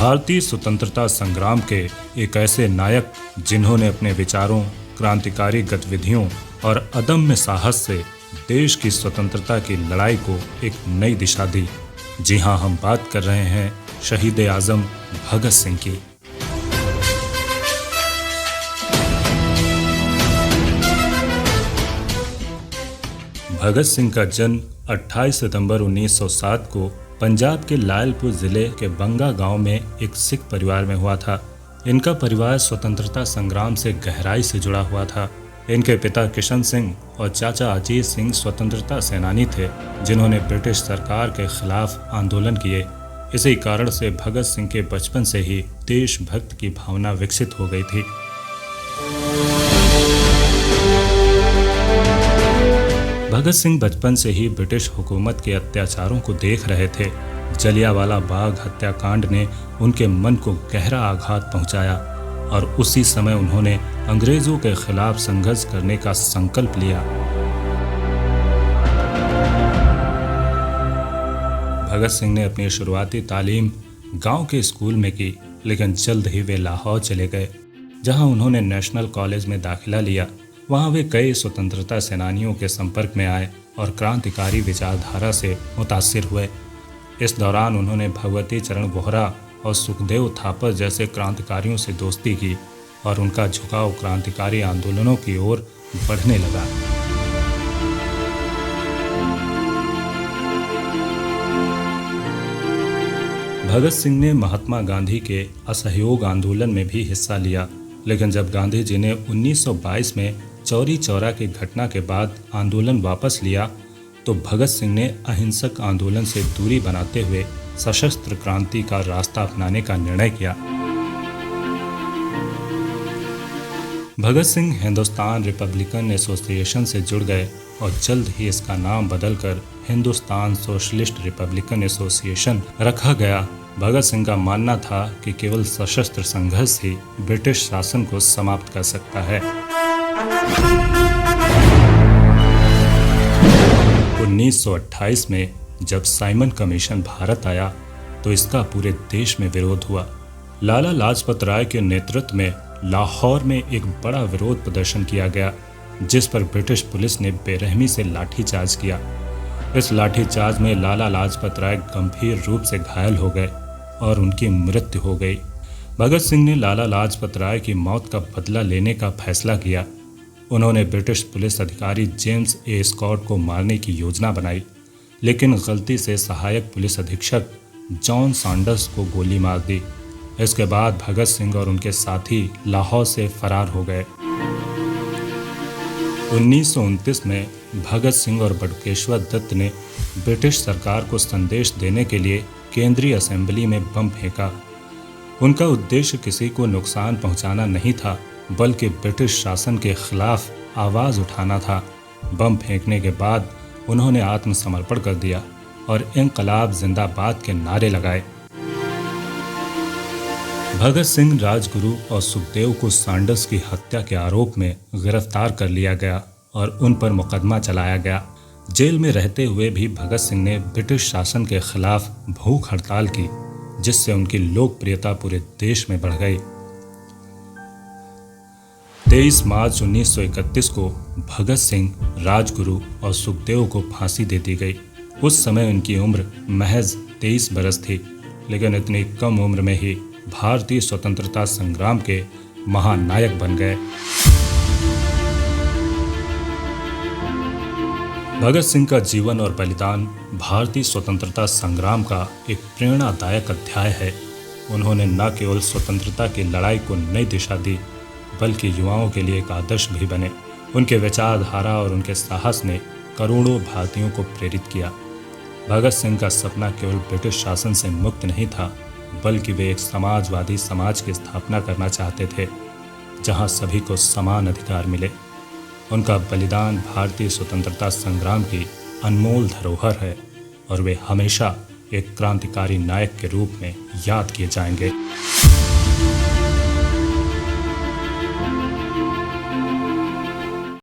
भारतीय स्वतंत्रता संग्राम के एक ऐसे नायक जिन्होंने अपने विचारों, क्रांतिकारी गतिविधियों और अदम्य साहस से देश की स्वतंत्रता की लड़ाई को एक नई दिशा दी। जी हां, हम बात कर रहे हैं शहीद आजम भगत सिंह की। भगत सिंह का जन्म 28 सितंबर 1907 को पंजाब के लायलपुर जिले के बंगा गांव में एक सिख परिवार में हुआ था। इनका परिवार स्वतंत्रता संग्राम से गहराई से जुड़ा हुआ था। इनके पिता किशन सिंह और चाचा अजीत सिंह स्वतंत्रता सेनानी थे, जिन्होंने ब्रिटिश सरकार के खिलाफ आंदोलन किए। इसी कारण से भगत सिंह के बचपन से ही देशभक्त की भावना विकसित हो गई थी। भगत सिंह बचपन से ही ब्रिटिश हुकूमत के अत्याचारों को देख रहे थे। जलियांवाला बाग हत्याकांड ने उनके मन को गहरा आघात पहुंचाया और उसी समय उन्होंने अंग्रेजों के खिलाफ संघर्ष करने का संकल्प लिया। भगत सिंह ने अपनी शुरुआती तालीम गांव के स्कूल में की, लेकिन जल्द ही वे लाहौर चले गए, जहां उन्होंने नेशनल कॉलेज में दाखिला लिया। वहां वे कई स्वतंत्रता सेनानियों के संपर्क में आए और क्रांतिकारी विचारधारा से मुतासिर हुए। इस दौरान उन्होंने भगवती चरण वोहरा और सुखदेव थापर जैसे क्रांतिकारियों से दोस्ती की और उनका झुकाव क्रांतिकारी आंदोलनों की ओर बढ़ने लगा। भगत सिंह ने महात्मा गांधी के असहयोग आंदोलन में भी हिस्सा लिया, लेकिन जब गांधी जी ने 1922 में चौरी चौरा की घटना के बाद आंदोलन वापस लिया, तो भगत सिंह ने अहिंसक आंदोलन से दूरी बनाते हुए सशस्त्र क्रांति का रास्ता अपनाने का निर्णय किया। भगत सिंह हिंदुस्तान रिपब्लिकन एसोसिएशन से जुड़ गए और जल्द ही इसका नाम बदलकर हिंदुस्तान सोशलिस्ट रिपब्लिकन एसोसिएशन रखा गया। भगत सिंह का मानना था कि केवल सशस्त्र संघर्ष ही ब्रिटिश शासन को समाप्त कर सकता है। 1928 में जब साइमन कमीशन भारत आया, तो इसका पूरे देश में विरोध हुआ। लाला लाजपत राय के नेतृत्व में लाहौर में एक बड़ा विरोध प्रदर्शन किया गया, जिस पर ब्रिटिश पुलिस ने बेरहमी से लाठीचार्ज किया। इस लाठीचार्ज में लाला लाजपत राय गंभीर रूप से घायल हो गए और उनकी मृत्यु हो गई। भगत सिंह ने लाला लाजपत राय की मौत का बदला लेने का फैसला किया। उन्होंने ब्रिटिश पुलिस अधिकारी जेम्स ए स्कॉट को मारने की योजना बनाई, लेकिन गलती से सहायक पुलिस अधीक्षक जॉन सैंडर्स को गोली मार दी। इसके बाद भगत सिंह और उनके साथी लाहौर से फरार हो गए। 1929 में भगत सिंह और बटुकेश्वर दत्त ने ब्रिटिश सरकार को संदेश देने के लिए केंद्रीय असेंबली में बम फेंका। उनका उद्देश्य किसी को नुकसान पहुंचाना नहीं था, बल्कि ब्रिटिश शासन के खिलाफ आवाज उठाना था। बम फेंकने के बाद उन्होंने आत्मसमर्पण कर दिया और इंकलाब जिंदाबाद के नारे लगाए। भगत सिंह, राजगुरु और सुखदेव को सैंडर्स की हत्या के आरोप में गिरफ्तार कर लिया गया और उन पर मुकदमा चलाया गया। जेल में रहते हुए भी भगत सिंह ने ब्रिटिश शासन के खिलाफ भूख हड़ताल की, जिससे उनकी लोकप्रियता पूरे देश में बढ़ गई। 23 मार्च 1931 को भगत सिंह, राजगुरु और सुखदेव को फांसी दे दी गई। उस समय उनकी उम्र महज 23 बरस थी, लेकिन इतनी कम उम्र में ही भारतीय स्वतंत्रता संग्राम के महानायक बन गए। भगत सिंह का जीवन और बलिदान भारतीय स्वतंत्रता संग्राम का एक प्रेरणादायक अध्याय है। उन्होंने न केवल स्वतंत्रता की लड़ाई को नई दिशा दी, बल्कि युवाओं के लिए एक आदर्श भी बने। उनके विचारधारा और उनके साहस ने करोड़ों भारतीयों को प्रेरित किया। भगत सिंह का सपना केवल ब्रिटिश शासन से मुक्त नहीं था, बल्कि वे एक समाजवादी समाज की स्थापना करना चाहते थे, जहां सभी को समान अधिकार मिले। उनका बलिदान भारतीय स्वतंत्रता संग्राम की अनमोल धरोहर है और वे हमेशा एक क्रांतिकारी नायक के रूप में याद किए जाएंगे।